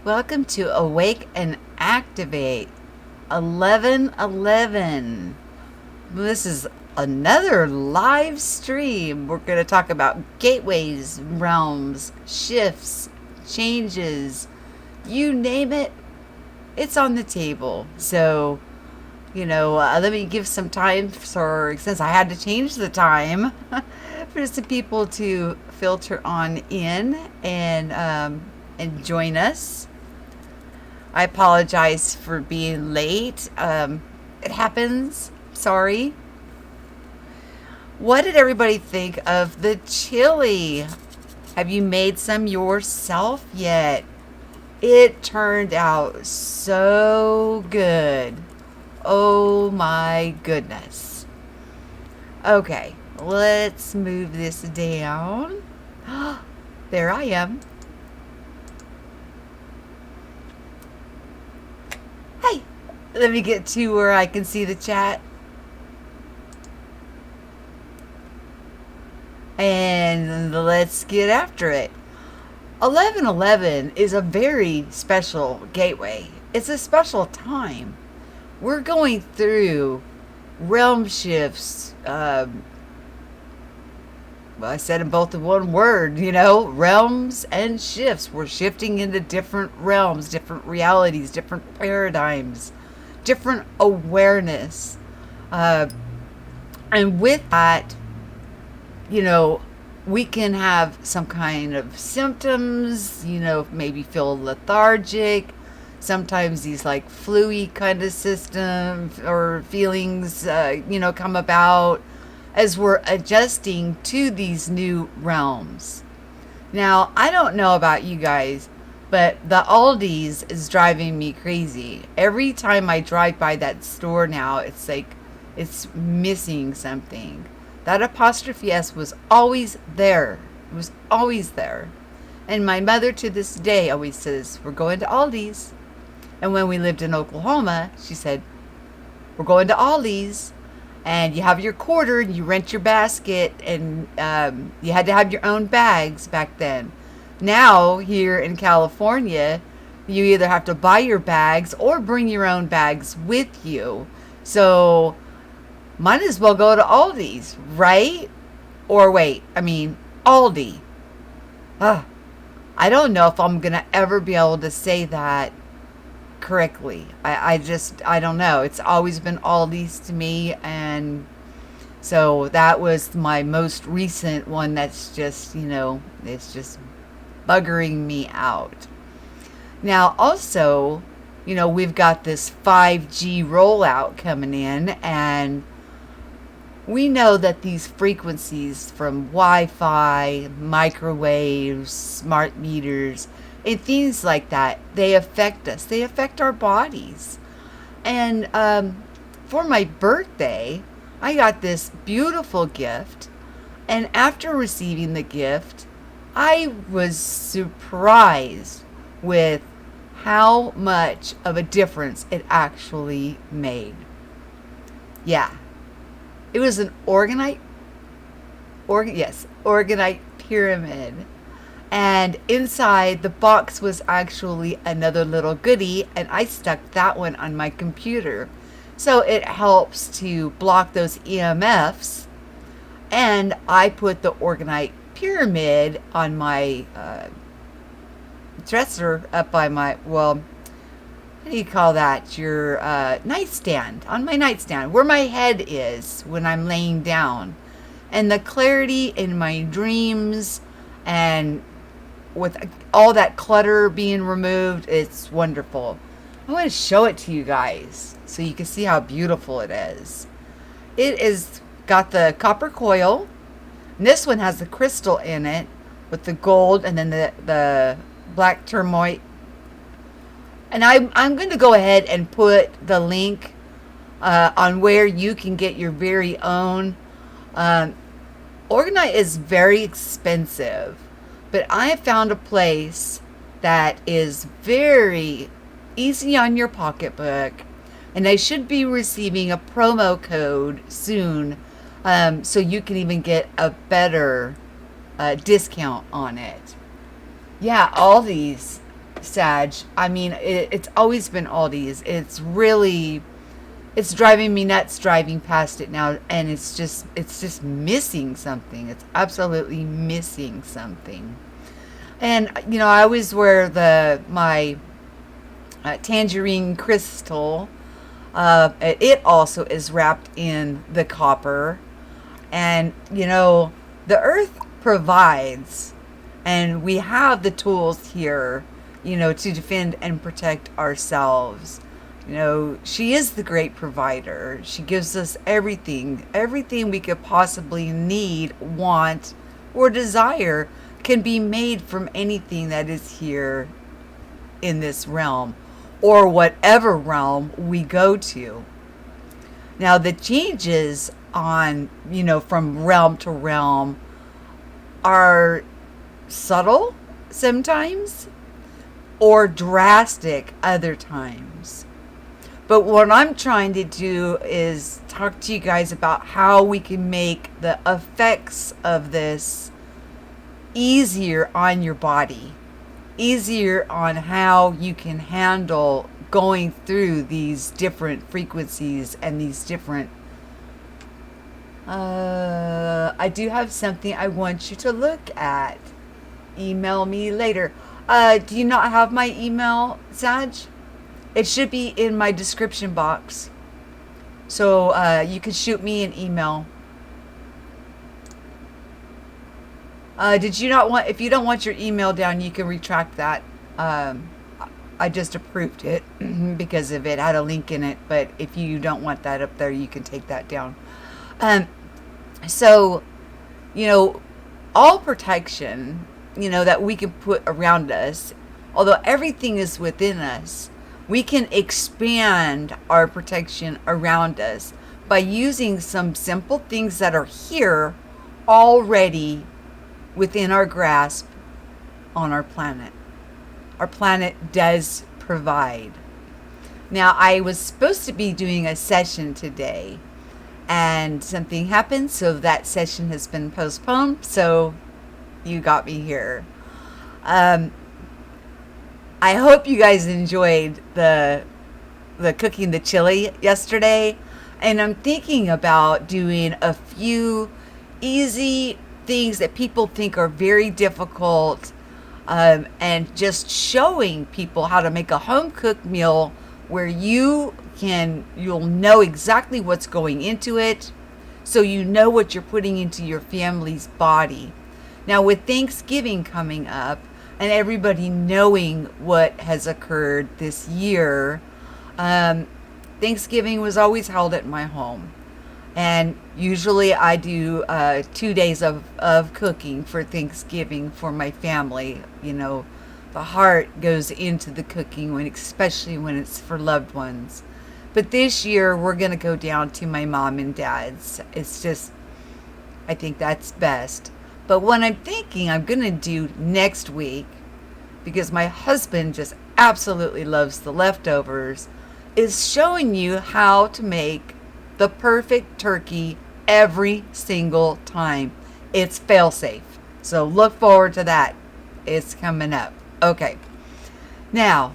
Welcome to Awake and Activate 1111. This is another live stream. We're going to talk about gateways, realms, shifts, changes, you name it, it's on the table. So, let me give some time since I had to change the time for some people to filter on in and join us. I apologize for being late. It happens. Sorry. What did everybody think of the chili? Have you made some yourself yet? It turned out so good. Oh my goodness. Okay, let's move this down. There I am. Hey, let me get to where I can see the chat. And let's get after it. 1111 is a very special gateway. It's a special time. We're going through realm shifts. Well, I said them both in one word, realms and shifts. We're shifting into different realms, different realities, different paradigms, different awareness. And with that, we can have some kind of symptoms, maybe feel lethargic. Sometimes these like flu-y kind of systems or feelings, come about as we're adjusting to these new realms. Now, I don't know about you guys, but the Aldi's is driving me crazy. Every time I drive by that store now, it's like it's missing something. That apostrophe S was always there. It was always there. And my mother to this day always says, we're going to Aldi's. And when we lived in Oklahoma, she said, we're going to Aldi's. And you have your quarter and you rent your basket. And you had to have your own bags back then. Now, here in California, you either have to buy your bags or bring your own bags with you. So might as well go to Aldi's, right? Or wait, Aldi. I don't know if I'm going to ever be able to say that correctly. I don't know. It's always been Aldi's to me. And so that was my most recent one that's just, it's just buggering me out. Now, also, we've got this 5G rollout coming in, and we know that these frequencies from Wi-Fi, microwaves, smart meters, and things like that, they affect us. They affect our bodies. And for my birthday, I got this beautiful gift. And after receiving the gift, I was surprised with how much of a difference it actually made. Yeah. It was an Orgonite pyramid. And inside the box was actually another little goodie, and I stuck that one on my computer. So it helps to block those EMFs. And I put the Orgonite pyramid on my dresser up by my, what do you call that? Your nightstand. On my nightstand, where my head is when I'm laying down. And the clarity in my dreams, and with all that clutter being removed, it's wonderful. I want to show it to you guys so you can see how beautiful it is. It is got the copper coil. And this one has the crystal in it with the gold and then the black turmoil. And I'm going to go ahead and put the link on where you can get your very own. Orgonite is very expensive, but I have found a place that is very easy on your pocketbook, and I should be receiving a promo code soon, so you can even get a better discount on it. Yeah, all these Sag. I mean, it's always been Aldi's. It's driving me nuts driving past it now, and it's just missing something. It's absolutely missing something. And I always wear my tangerine crystal. It also is wrapped in the copper, and the earth provides, and we have the tools here, to defend and protect ourselves. She is the great provider. She gives us everything we could possibly need, want, or desire can be made from anything that is here in this realm, or whatever realm we go to. Now, the changes on, from realm to realm are subtle sometimes or drastic other times. But what I'm trying to do is talk to you guys about how we can make the effects of this easier on your body, easier on how you can handle going through these different frequencies and these different I do have something I want you to look at. Email me later. Do you not have my email, Sag? It should be in my description box. So you can shoot me an email. Did you not want, if you don't want your email down, you can retract that. I just approved it because of it had a link in it. But if you don't want that up there, you can take that down. So, all protection, that we can put around us, although everything is within us, we can expand our protection around us by using some simple things that are here already within our grasp on our planet. Our planet does provide. Now, I was supposed to be doing a session today, and something happened, so that session has been postponed, so you got me here. I hope you guys enjoyed the cooking the chili yesterday, and I'm thinking about doing a few easy things that people think are very difficult, and just showing people how to make a home cooked meal where you'll know exactly what's going into it, so you know what you're putting into your family's body. Now, with Thanksgiving coming up and everybody knowing what has occurred this year, Thanksgiving was always held at my home. And usually I do 2 days of cooking for Thanksgiving for my family. The heart goes into the cooking, especially when it's for loved ones. But this year we're going to go down to my mom and dad's. It's just, I think that's best. But what I'm thinking I'm going to do next week, because my husband just absolutely loves the leftovers, is showing you how to make the perfect turkey every single time. It's fail-safe. So look forward to that. It's coming up. Okay. Now,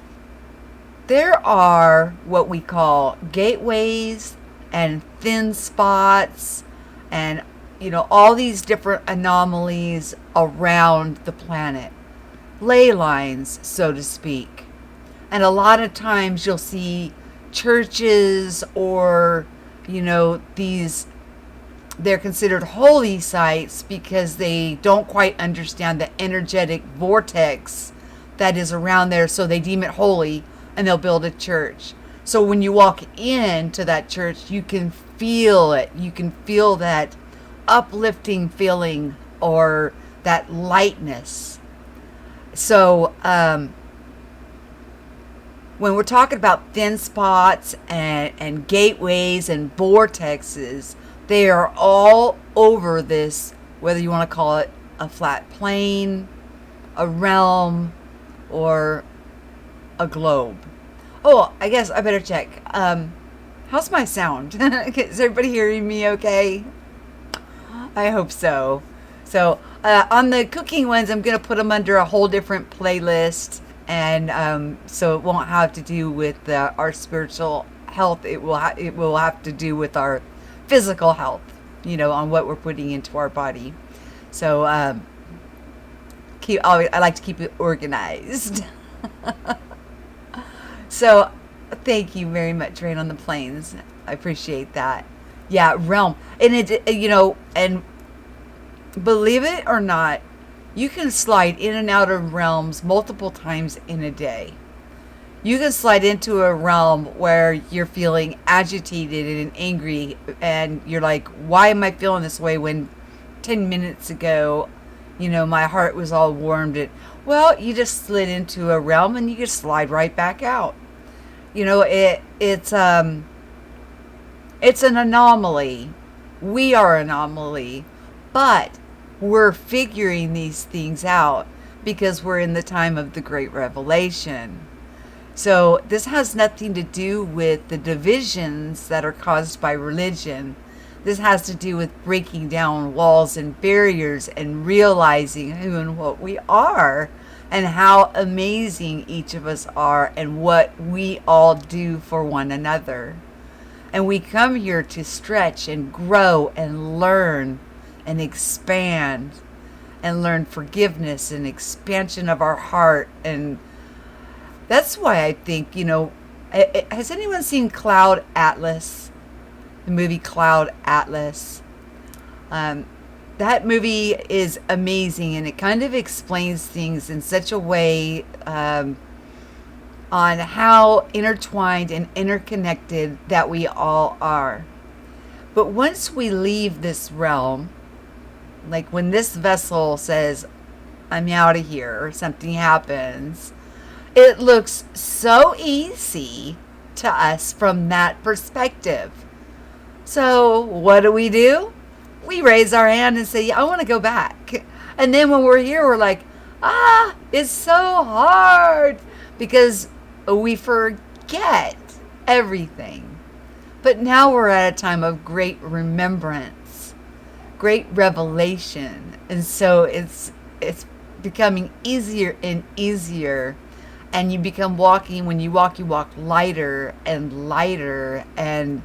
there are what we call gateways and thin spots and all these different anomalies around the planet. Ley lines, so to speak. And a lot of times you'll see churches or they're considered holy sites because they don't quite understand the energetic vortex that is around there, so they deem it holy and they'll build a church. So when you walk into that church, you can feel it. You can feel that uplifting feeling or that lightness. So when we're talking about thin spots and gateways and vortexes, they are all over this, whether you want to call it a flat plane, a realm, or a globe. Oh, I guess I better check. How's my sound? Is everybody hearing me okay? I hope so. So on the cooking ones, I'm going to put them under a whole different playlist. And so it won't have to do with our spiritual health. It will have to do with our physical health, on what we're putting into our body. So I like to keep it organized. So thank you very much, Rain on the Plains. I appreciate that. Yeah, realm. And and believe it or not, you can slide in and out of realms multiple times in a day. You can slide into a realm where you're feeling agitated and angry, and you're like, why am I feeling this way when 10 minutes ago, my heart was all warmed? Well, you just slid into a realm and you just slide right back out. It's an anomaly. We are an anomaly, but we're figuring these things out because we're in the time of the Great Revelation. So this has nothing to do with the divisions that are caused by religion. This has to do with breaking down walls and barriers and realizing who and what we are and how amazing each of us are and what we all do for one another. And we come here to stretch and grow and learn and expand and learn forgiveness and expansion of our heart. And that's why I think, has anyone seen Cloud Atlas? The movie Cloud Atlas. That movie is amazing, and it kind of explains things in such a way on how intertwined and interconnected that we all are. But once we leave this realm, like when this vessel says, I'm out of here, or something happens, it looks so easy to us from that perspective. So what do? We raise our hand and say, I want to go back. And then when we're here, we're like, it's so hard because we forget everything. But now we're at a time of great remembrance, great revelation. And so it's becoming easier and easier. And you become when you walk lighter and lighter. And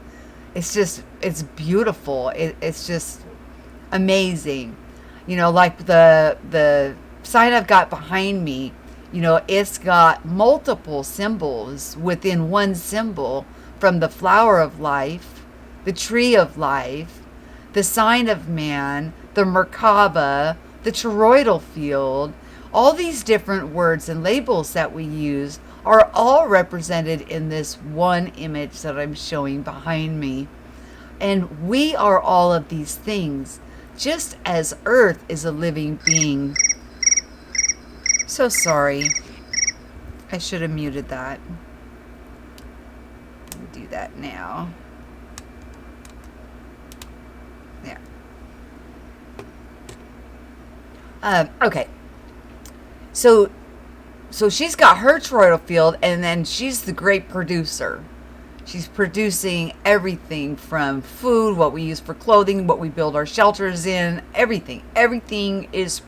it's beautiful. It's just amazing. Like the sign I've got behind me, it's got multiple symbols within one symbol, from the flower of life, the tree of life, the sign of man, the Merkaba, the toroidal field. All these different words and labels that we use are all represented in this one image that I'm showing behind me. And we are all of these things, just as Earth is a living being. So sorry. I should have muted that. Let me do that now. There. Okay. So she's got her toroidal field, and then she's the great producer. She's producing everything from food, what we use for clothing, what we build our shelters in, everything. Everything is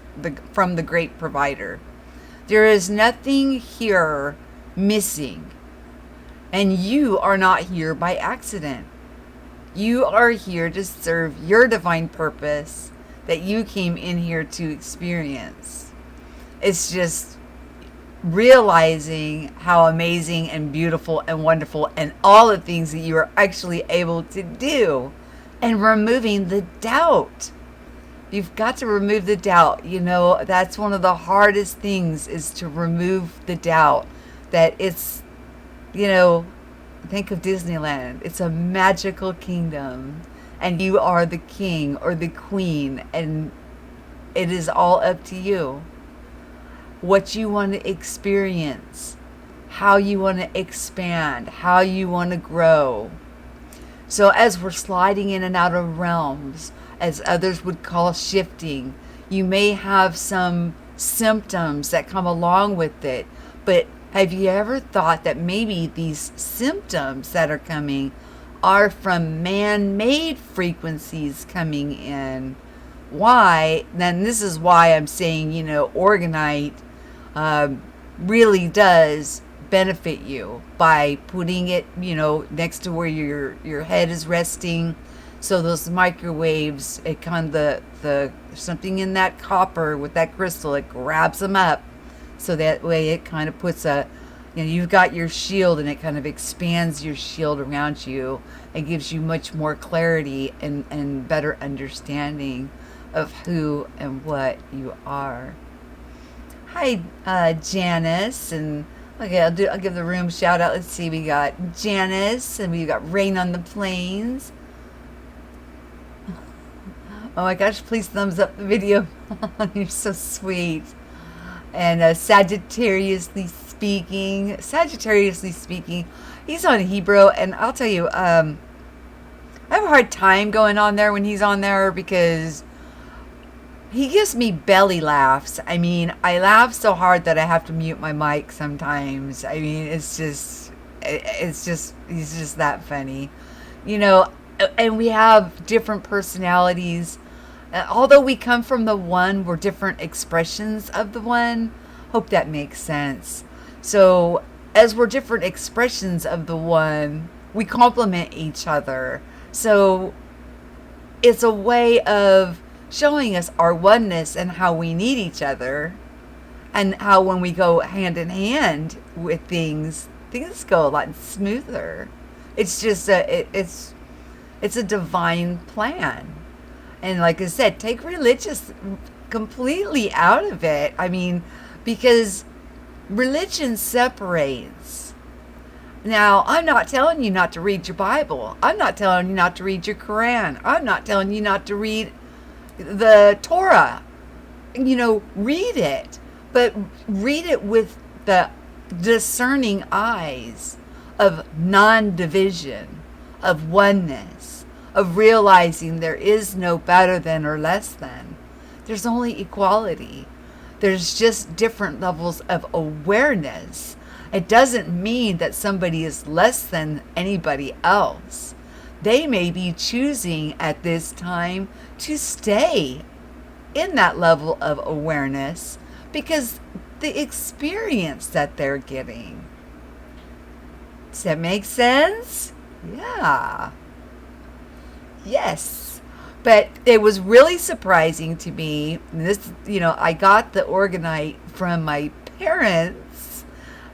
from the great provider. There is nothing here missing. And you are not here by accident. You are here to serve your divine purpose that you came in here to experience. It's just realizing how amazing and beautiful and wonderful and all the things that you are actually able to do, and removing the doubt. You've got to remove the doubt. That's one of the hardest things, is to remove the doubt that it's, think of Disneyland. It's a magical kingdom, and you are the king or the queen, and it is all up to you. What you want to experience, how you want to expand, how you want to grow. So as we're sliding in and out of realms, as others would call shifting, you may have some symptoms that come along with it. But have you ever thought that maybe these symptoms that are coming are from man-made frequencies coming in? Why? Then this is why I'm saying, Orgonite, really does benefit you by putting it, next to where your head is resting. So those microwaves, it kind of the something in that copper with that crystal, it grabs them up. So that way it kind of puts you've got your shield, and it kind of expands your shield around you and gives you much more clarity and better understanding of who and what you are. Hi, Janice, and okay, I'll give the room a shout out. Let's see, we got Janice, and we got Rain on the Plains. Oh my gosh, please thumbs up the video. You're so sweet. And Sagittariusly speaking, he's on Hebrew, and I'll tell you, I have a hard time going on there when he's on there because he gives me belly laughs. I mean, I laugh so hard that I have to mute my mic sometimes. I mean, he's just that funny, and we have different personalities. Although we come from the one, we're different expressions of the one. Hope that makes sense. So as we're different expressions of the one, we complement each other. So it's a way of showing us our oneness and how we need each other, and how when we go hand in hand with things go a lot smoother. It's just it's a divine plan. And like I said, take religious completely out of it. I mean, because religion separates. Now, I'm not telling you not to read your Bible. I'm not telling you not to read your Quran. I'm not telling you not to read the Torah. Read it. But read it with the discerning eyes of non-division, of oneness, of realizing there is no better than or less than. There's only equality. There's just different levels of awareness. It doesn't mean that somebody is less than anybody else. They may be choosing at this time to stay in that level of awareness because the experience that they're getting. Does that make sense? Yeah. Yes. But it was really surprising to me. This, I got the Orgonite from my parents.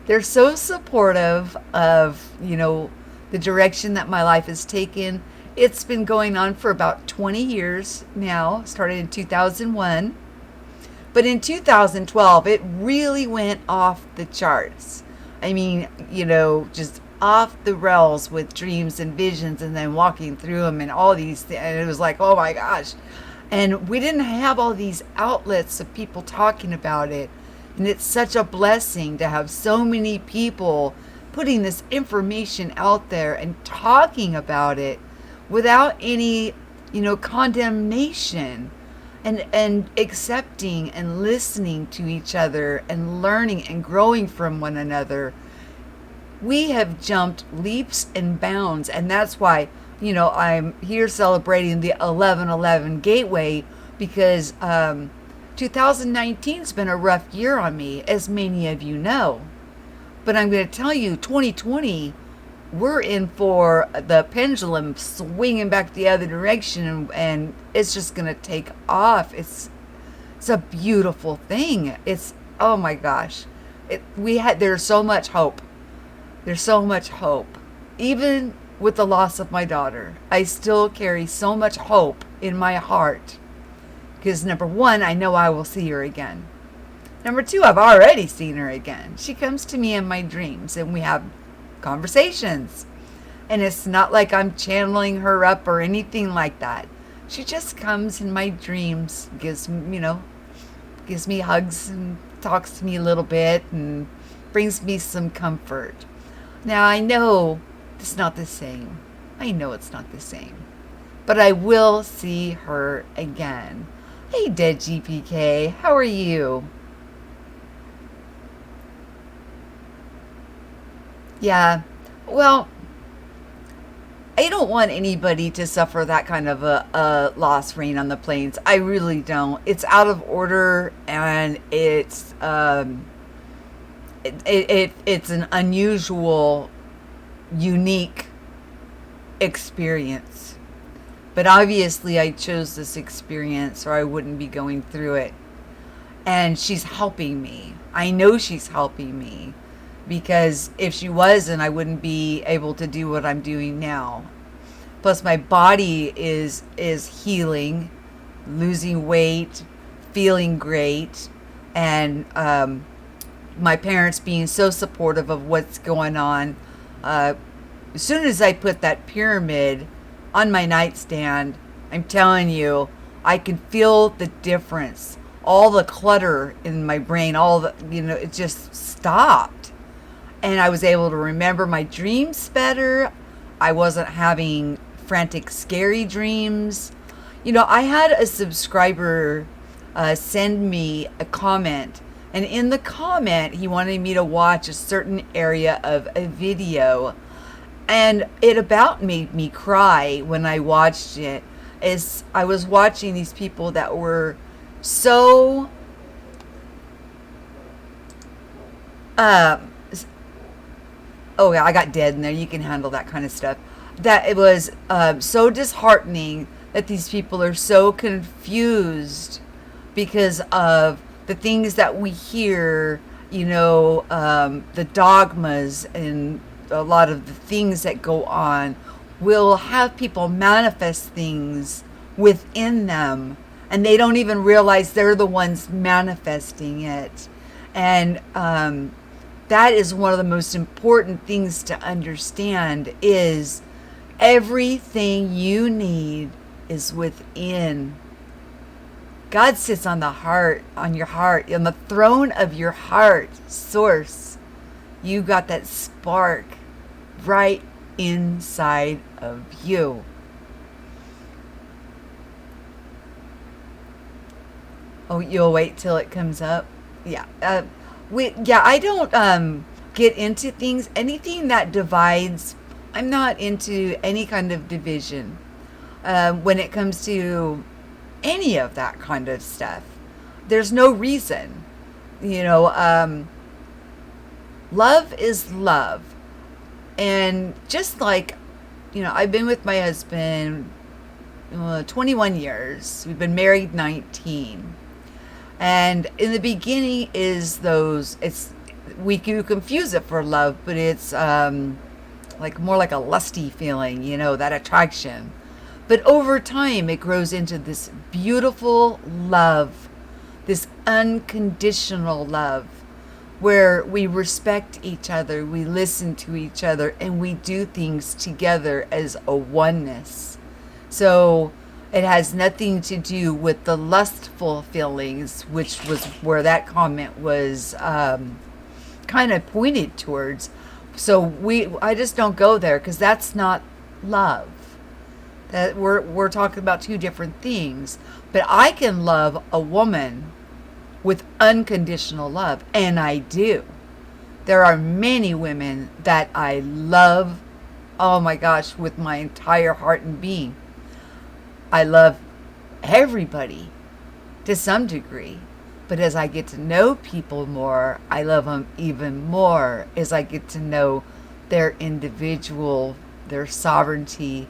They're so supportive of, the direction that my life has taken. It's been going on for about 20 years now. Started in 2001. But in 2012, it really went off the charts. I mean, just off the rails with dreams and visions, and then walking through them and all these things. And it was like, oh my gosh. And we didn't have all these outlets of people talking about it. And it's such a blessing to have so many people putting this information out there and talking about it without any, condemnation, and accepting and listening to each other and learning and growing from one another. We have jumped leaps and bounds, and that's why, I'm here celebrating the 11/11 Gateway, because 2019's been a rough year on me, as many of you know. But I'm going to tell you, 2020, we're in for the pendulum swinging back the other direction, and it's just going to take off. It's a beautiful thing. It's, oh my gosh. There's so much hope. There's so much hope. Even with the loss of my daughter, I still carry so much hope in my heart. Because number one, I know I will see her again. Number two, I've already seen her again. She comes to me in my dreams, and we have conversations. And it's not like I'm channeling her up or anything like that. She just comes in my dreams, gives me hugs and talks to me a little bit and brings me some comfort. Now, I know it's not the same. I know it's not the same. But I will see her again. Hey, Dead GPK, how are you? Yeah, well, I don't want anybody to suffer that kind of a loss, Rain on the Plains. I really don't. It's out of order, and it's it's an unusual, unique experience. But obviously, I chose this experience or I wouldn't be going through it. And she's helping me. I know she's helping me because if she wasn't, I wouldn't be able to do what I'm doing now. Plus, my body is healing, losing weight, feeling great, and my parents being so supportive of what's going on. As soon as I put that pyramid on my nightstand, I'm telling you, I can feel the difference. All the clutter in my brain, all the, it just stopped. And I was able to remember my dreams better. I wasn't having frantic, scary dreams. I had a subscriber send me a comment. And in the comment, he wanted me to watch a certain area of a video. And it about made me cry when I watched it. As I was watching these people that were so oh yeah, I got dead in there. You can handle that kind of stuff. That it was so disheartening that these people are so confused because of the things that we hear, the dogmas and a lot of the things that go on will have people manifest things within them, and they don't even realize they're the ones manifesting it. And that is one of the most important things to understand is everything you need is within. God sits on your heart, on the throne of your heart, source. You got that spark right inside of you. Oh, you'll wait till it comes up? Yeah. I don't get into things, anything that divides. I'm not into any kind of division when it comes to any of that kind of stuff. There's no reason. Love is love. And just like, I've been with my husband 21 years. We've been married 19. And in the beginning we do confuse it for love, but it's like more like a lusty feeling, that attraction. But over time, it grows into this beautiful love, this unconditional love, where we respect each other, we listen to each other, and we do things together as a oneness. So it has nothing to do with the lustful feelings, which was where that comment was kind of pointed towards. So I just don't go there because that's not love. That we're talking about two different things. But I can love a woman with unconditional love, and I do. There are many women that I love, oh my gosh, with my entire heart and being. I love everybody to some degree. But as I get to know people more, I love them even more as I get to know their individual, their sovereignty,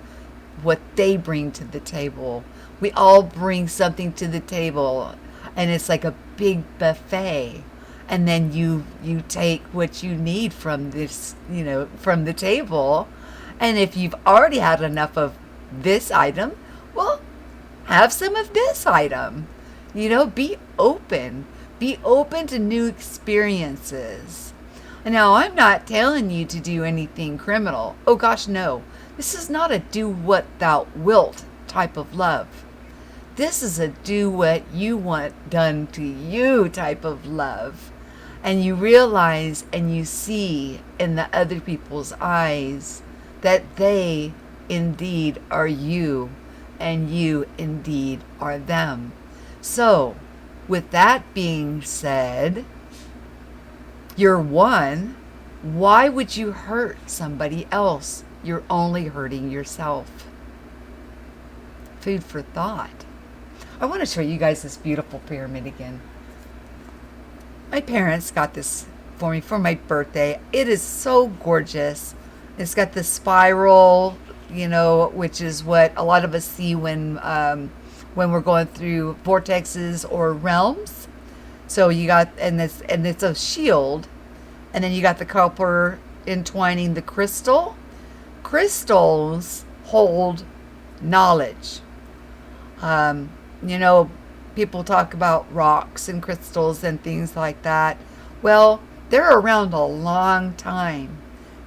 what they bring to the table. We all bring something to the table, and it's like a big buffet. And then you take what you need from this, from the table. And if you've already had enough of this item, well, have some of this item. Be open. Be open to new experiences. Now, I'm not telling you to do anything criminal. Oh gosh, no. This is not a do what thou wilt type of love. This is a do what you want done to you type of love. And you realize and you see in the other people's eyes that they indeed are you and you indeed are them. So, with that being said, you're one. Why would you hurt somebody else? You're only hurting yourself. Food for thought. I want to show you guys this beautiful pyramid again. My parents got this for me for my birthday. It is so gorgeous. It's got the spiral, which is what a lot of us see when we're going through vortexes or realms. So you got, and it's a shield, and then you got the copper entwining the crystal. Crystals hold knowledge. Um, you know, People talk about rocks and crystals and things like that. Well, they're around a long time,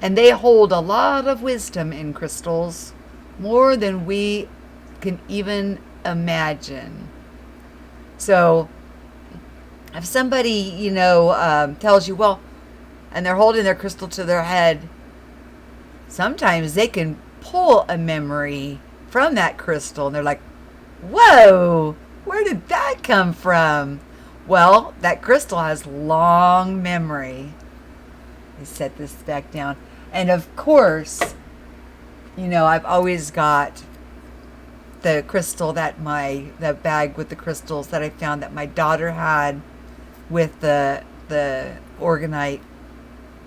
and they hold a lot of wisdom in crystals, more than we can even imagine. So, if somebody, tells you, well, and they're holding their crystal to their head, sometimes they can pull a memory from that crystal, and they're like, whoa, where did that come from? Well, that crystal has long memory. Let me set this back down. And of course, I've always got the crystal the bag with the crystals that I found that my daughter had with the Orgonite.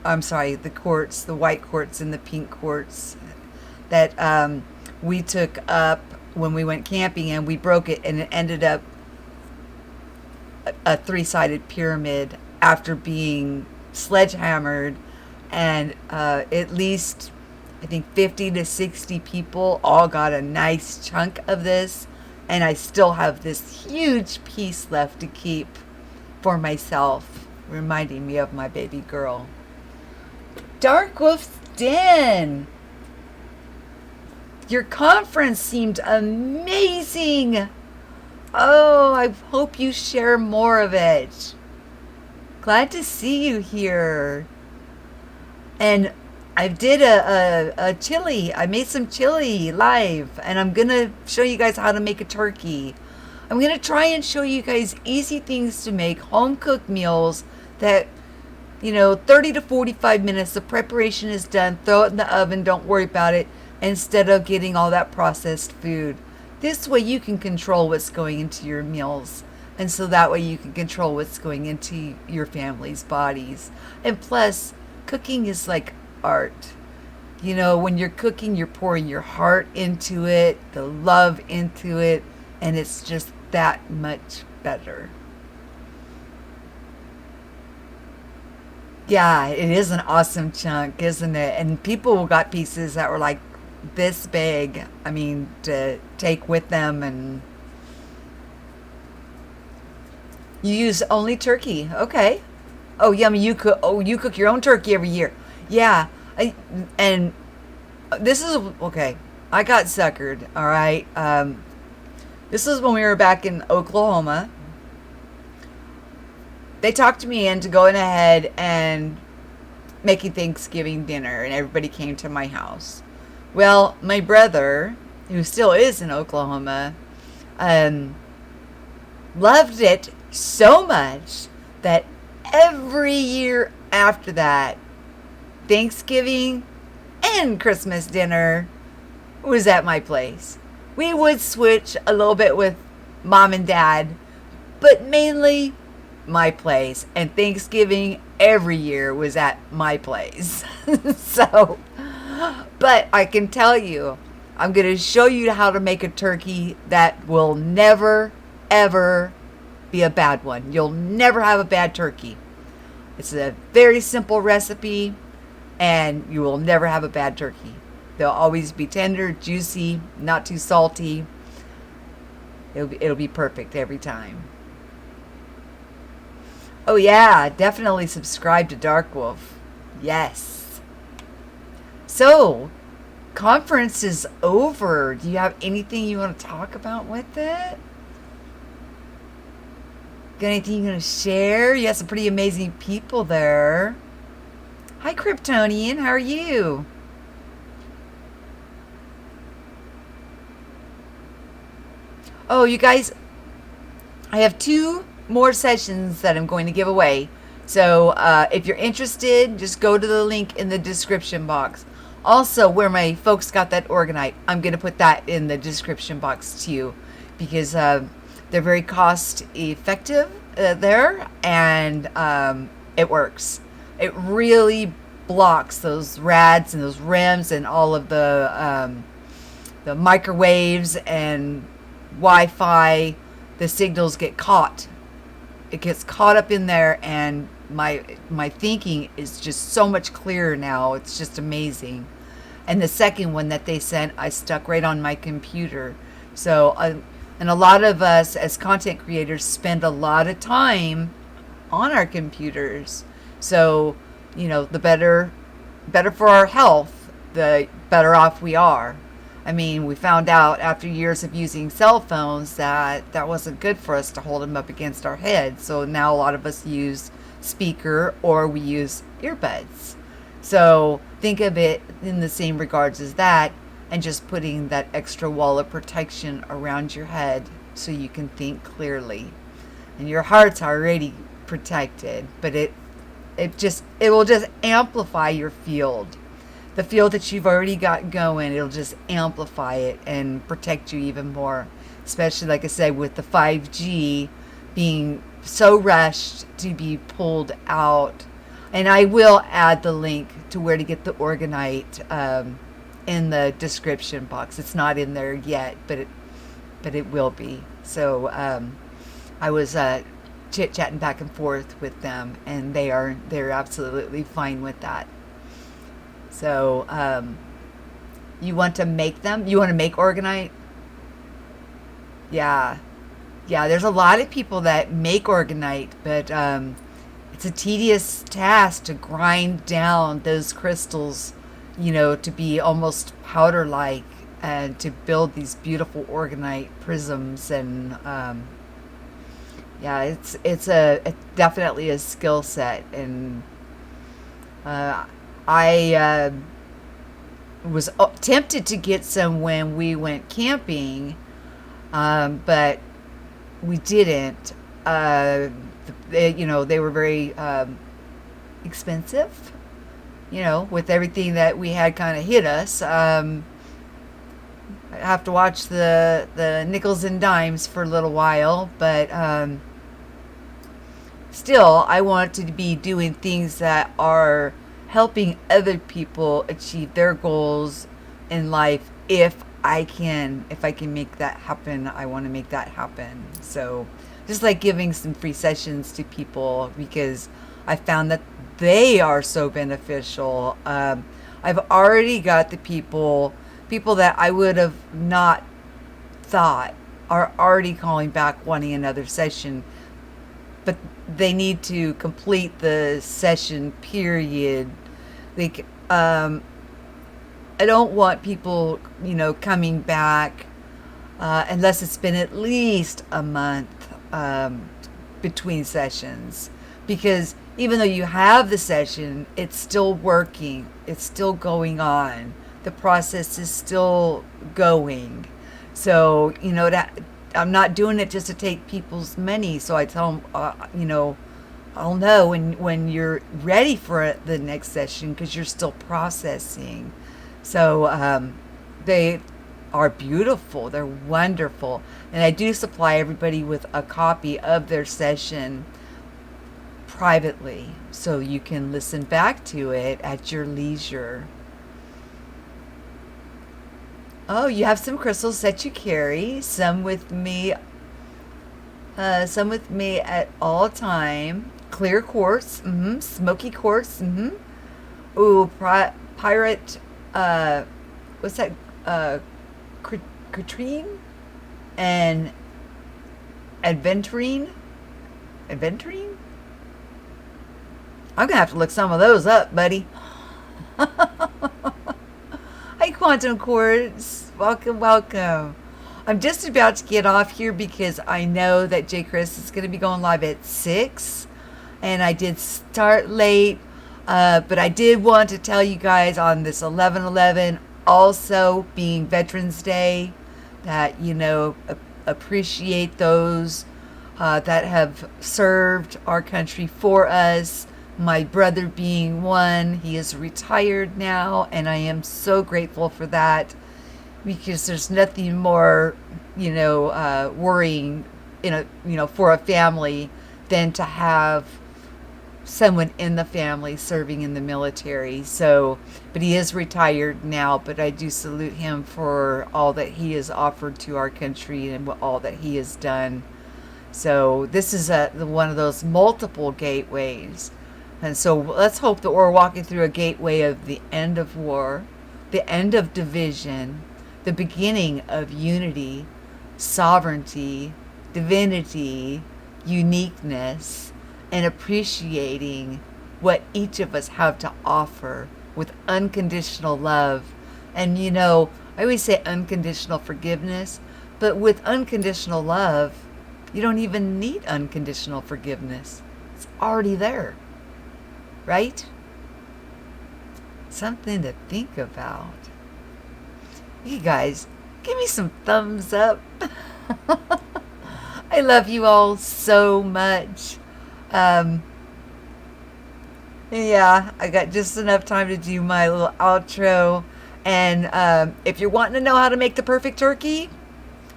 I'm sorry, the quartz, the white quartz and the pink quartz that we took up when we went camping, and we broke it, and it ended up a three-sided pyramid after being sledgehammered, and at least I think 50 to 60 people all got a nice chunk of this, and I still have this huge piece left to keep for myself, reminding me of my baby girl. Dark Wolf's Den. Your conference seemed amazing. Oh, I hope you share more of it. Glad to see you here. And I did a chili. I made some chili live, and I'm going to show you guys how to make a turkey. I'm going to try and show you guys easy things to make, home-cooked meals that, 30 to 45 minutes, the preparation is done. Throw it in the oven. Don't worry about it, instead of getting all that processed food. This way you can control what's going into your meals, and so that way you can control what's going into your family's bodies. And plus, cooking is like art. When you're cooking, you're pouring your heart into it, the love into it, and it's just that much better. Yeah, it is an awesome chunk, isn't it? And people got pieces that were like this big, to take with them. And you use only turkey. Okay. Oh, yummy. You cook your own turkey every year. Yeah. And this is okay. I got suckered. All right. This is when we were back in Oklahoma. They talked me into going ahead and making Thanksgiving dinner, and everybody came to my house. Well, my brother, who still is in Oklahoma, loved it so much that every year after that, Thanksgiving and Christmas dinner was at my place. We would switch a little bit with mom and dad, but mainly my place. And Thanksgiving every year was at my place. So, but I can tell you, I'm going to show you how to make a turkey that will never, ever be a bad one. You'll never have a bad turkey. It's a very simple recipe, and you will never have a bad turkey. They'll always be tender, juicy, not too salty. It'll be perfect every time. Oh yeah, definitely subscribe to Dark Wolf. Yes. So, conference is over. Do you have anything you want to talk about with it? Got anything you want to share? You have some pretty amazing people there. Hi, Kryptonian. How are you? Oh, you guys, I have 2 more sessions that I'm going to give away. So if you're interested, just go to the link in the description box. Also, where my folks got that Orgonite, I'm going to put that in the description box too, because they're very cost effective there, and it works. It really blocks those rads and those rims and all of the microwaves and Wi-Fi. The signals get caught. It gets caught up in there, and my thinking is just so much clearer now. It's just amazing. And the second one that they sent, I stuck right on my computer. So, and a lot of us as content creators spend a lot of time on our computers. So, the better for our health, the better off we are. I mean, we found out after years of using cell phones that wasn't good for us to hold them up against our head. So now a lot of us use speaker or we use earbuds. So think of it in the same regards as that, and just putting that extra wall of protection around your head so you can think clearly. And your heart's already protected, but it will just amplify your field. The field that you've already got going, it'll just amplify it and protect you even more. Especially, like I said, with the 5G being so rushed to be pulled out. And I will add the link to where to get the Orgonite in the description box. It's not in there yet, but it will be. So I was chit-chatting back and forth with them, and they're absolutely fine with that. So you want to make them? You want to make Orgonite? Yeah. There's a lot of people that make Orgonite, but it's a tedious task to grind down those crystals, to be almost powder-like, and to build these beautiful Orgonite prisms. And it's definitely a skill set. And I was tempted to get some when we went camping, but we didn't. They were very expensive, with everything that we had kind of hit us. I have to watch the nickels and dimes for a little while, but still, I want to be doing things that are helping other people achieve their goals in life. If I can make that happen, I want to make that happen. So just like giving some free sessions to people, because I found that they are so beneficial. I've already got the people that I would have not thought are already calling back wanting another session, but they need to complete the session period. I don't want people, coming back unless it's been at least a month between sessions, because even though you have the session, it's still working, it's still going on, the process is still going. So that I'm not doing it just to take people's money. So I tell them, I'll know when you're ready for the next session, because you're still processing. So they are beautiful. They're wonderful. And I do supply everybody with a copy of their session privately, so you can listen back to it at your leisure. Oh, you have some crystals that you carry. Some with me at all time. Clear quartz, smoky quartz, Ooh, pirate, what's that? Citrine and aventurine. I'm gonna have to look some of those up, buddy. Hi, Quantum Quartz. Welcome. I'm just about to get off here because I know that J. Chris is going to be going live at 6. And I did start late. But I did want to tell you guys on this 11/11, also being Veterans Day, that, appreciate those that have served our country for us. My brother being one. He is retired now, and I am so grateful for that, because there's nothing more, worrying for a family than to have someone in the family serving in the military. So, but he is retired now, but I do salute him for all that he has offered to our country and all that he has done. So this is one of those multiple gateways. And so let's hope that we're walking through a gateway of the end of war, the end of division, the beginning of unity, sovereignty, divinity, uniqueness, and appreciating what each of us have to offer with unconditional love. And I always say unconditional forgiveness, but with unconditional love, you don't even need unconditional forgiveness. It's already there, right? Something to think about. You guys, give me some thumbs up. I love you all so much. Yeah, I got just enough time to do my little outro. And if you're wanting to know how to make the perfect turkey,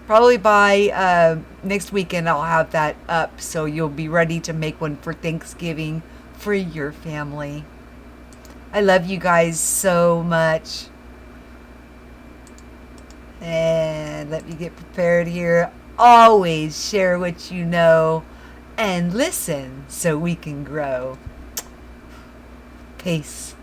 probably by next weekend I'll have that up, so you'll be ready to make one for Thanksgiving for your family. I love you guys so much. And let me get prepared here. Always share what you know and listen so we can grow. Peace.